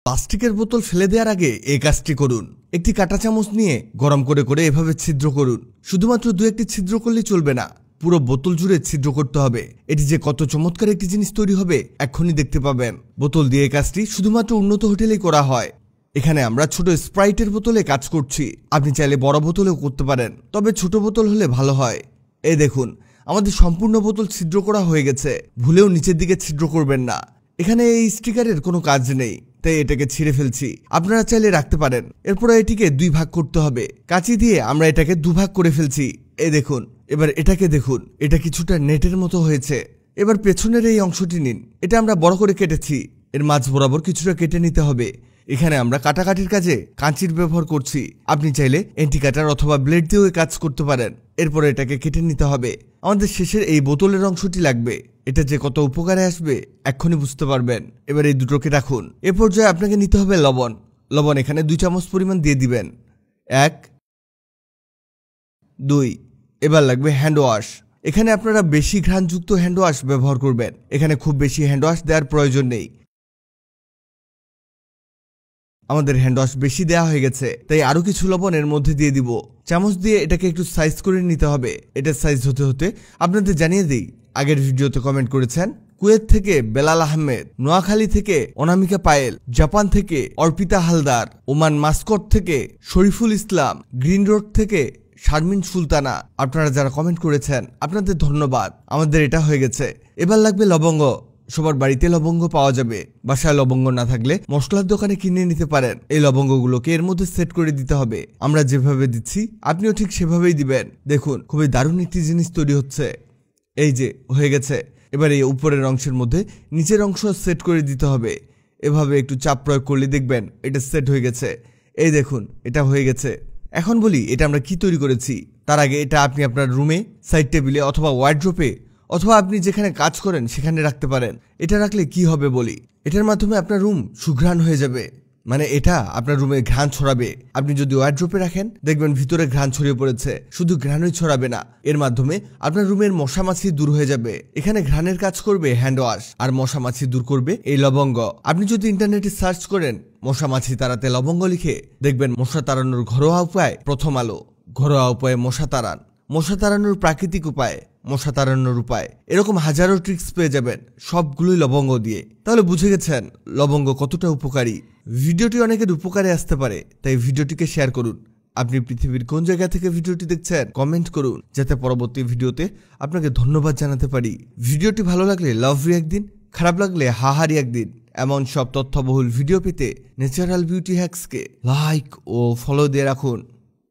প্লাস্টিকের বোতল ফেলে দেওয়ার আগে এই কাজটি করুন। একটি কাঁটা চামচ নিয়ে গরম করে করে এভাবে ছিদ্র করুন। শুধুমাত্র দু একটি ছিদ্র করলেই চলবে না, পুরো বোতল জুড়ে ছিদ্র করতে হবে। এটি যে কত চমৎকার একটি জিনিস তৈরি হবে এক্ষুনি দেখতে পাবেন। বোতল দিয়ে কাজটি শুধুমাত্র উন্নত হোটেলেই করা হয়। এখানে আমরা ছোট স্প্রাইটের বোতলে কাজ করছি, আপনি চাইলে বড় বোতলেও করতে পারেন, তবে ছোট বোতল হলে ভালো হয়। এই দেখুন, আমাদের সম্পূর্ণ বোতল ছিদ্র করা হয়ে গেছে। ভুলেও নিচের দিকে ছিদ্র করবেন না। এখানে এই স্টিকারের কোনো কাজ নেই, তাই এটাকে ছিঁড়ে ফেলছি। আপনারা চাইলে রাখতে পারেন। এরপর এটিকে দুই ভাগ করতে হবে। কাঁচি দিয়ে আমরা এটাকে দুভাগ করে ফেলছি। এই দেখুন, এবার এটাকে দেখুন, এটা কিছুটা নেটের মতো হয়েছে। এবার পেছনের এই অংশটি নিন, এটা আমরা বড় করে কেটেছি। এর মাঝ বরাবর কিছুটা কেটে নিতে হবে। এখানে আমরা কাটাকাটির কাজে কাঁচির ব্যবহার করছি, আপনি চাইলে এন্টি কাটার অথবা ব্লেড দিয়েও কাজ করতে পারেন। এরপর এটাকে কেটে নিতে হবে। আমাদের শেষের এই বোতলের অংশটি লাগবে। এটা যে কত উপকারে আসবে এক্ষুনি বুঝতে পারবেন। এবার এই দুটোকে রাখুন। এ পর্যায়ে আপনাকে নিতে হবে লবণ। লবণ এখানে 2 চামচ পরিমাণ দিয়ে দিবেন। 1, 2। এবার লাগবে হ্যান্ড ওয়াশ। এখানে আপনারা বেশি ঘ্রাণযুক্ত হ্যান্ড ওয়াশ ব্যবহার করবেন। এখানে খুব বেশি হ্যান্ড ওয়াশ দেওয়ার প্রয়োজন নেই। আমাদের হ্যান্ড ওয়াশ বেশি দেওয়া হয়ে গেছে, তাই আরো কিছু লবণ এর মধ্যে দিয়ে দিব। চামচ দিয়ে এটাকে একটু সাইজ করে নিতে হবে। এটার সাইজ হতে হতে আপনাদের জানিয়ে দিই, আগের ভিডিওতে কমেন্ট করেছেন কুয়েত থেকে বেলাল আহমেদ, নোয়াখালী থেকে অনামিকা পায়েল, জাপান থেকে অর্পিতা হালদার, ওমান মাস্কট থেকে শরীফুল ইসলাম, গ্রিন রোড থেকে শারমিন সুলতানা। আপনারা যারা কমেন্ট করেছেন আপনাদের ধন্যবাদ। আমাদের এটা হয়ে গেছে। এবার লাগবে লবঙ্গ। সবার বাড়িতে লবঙ্গ পাওয়া যাবে। বাসায় লবঙ্গ না থাকলে মশলার দোকানে কিনে নিতে পারেন। এই লবঙ্গগুলোকে এর মধ্যে সেট করে দিতে হবে। আমরা যেভাবে দিচ্ছি আপনিও ঠিক সেভাবেই দিবেন। দেখুন, খুবই দারুণ একটি জিনিস তৈরি হচ্ছে। এই যে হয়ে গেছে। এবার এই উপরের অংশের মধ্যে নিচের অংশ সেট করে দিতে হবে। এভাবে একটু চাপ প্রয়োগ করলে দেখবেন এটা সেট হয়ে গেছে। এই দেখুন, এটা হয়ে গেছে। এখন বলি এটা আমরা কি তৈরি করেছি। তার আগে এটা আপনি আপনার রুমে, সাইড টেবিলে অথবা ওয়ার্ড্রোপে অথবা আপনি যেখানে কাজ করেন সেখানে রাখতে পারেন। এটা রাখলে কি হবে বলি, এটার মাধ্যমে আপনার রুম সুঘ্রাণ হয়ে যাবে। মানে এটা আপনার রুমে ঘ্রাণ ছড়াবে। আপনি যদি ওয়ার্ড্রোপে রাখেন দেখবেন ভিতরে ঘ্রাণ ছড়িয়ে পড়েছে। শুধু ঘ্রাণই ছড়াবে না, এর মাধ্যমে আপনার রুমের মশামাছি দূর হয়ে যাবে। এখানে ঘ্রাণের কাজ করবে হ্যান্ড ওয়াশ, আর মশামাছি দূর করবে এই লবঙ্গ। আপনি যদি ইন্টারনেটে সার্চ করেন মশামাছি তাড়াতে লবঙ্গ লিখে, দেখবেন মশা তাড়ানোর ঘরোয়া উপায় প্রথম আলো। ঘরোয়া উপায়ে মশা তাড়ান, মশা তাড়ানোর প্রাকৃতিক উপায়, মশা তাড়ানোর উপায়, এরকম হাজারো ট্রিক্স পেয়ে যাবেন, সবগুলোই লবঙ্গ দিয়ে। তাহলে বুঝে গেছেন লবঙ্গ কতটা উপকারী। ভিডিওটি অনেকের উপকারে আসতে পারে, তাই ভিডিওটিকে শেয়ার করুন। আপনি পৃথিবীর কোন জায়গা থেকে ভিডিওটি দেখছেন কমেন্ট করুন, যাতে পরবর্তী ভিডিওতে আপনাকে ধন্যবাদ জানাতে পারি। ভিডিওটি ভালো লাগলে লাভ রিঅ্যাক্ট দিন, খারাপ লাগলে হাহা রিঅ্যাক্ট দিন। এমন সব তথ্যবহুল ভিডিও পেতে ন্যাচারাল বিউটি হ্যাক্সকে লাইক ও ফলো দিয়ে রাখুন।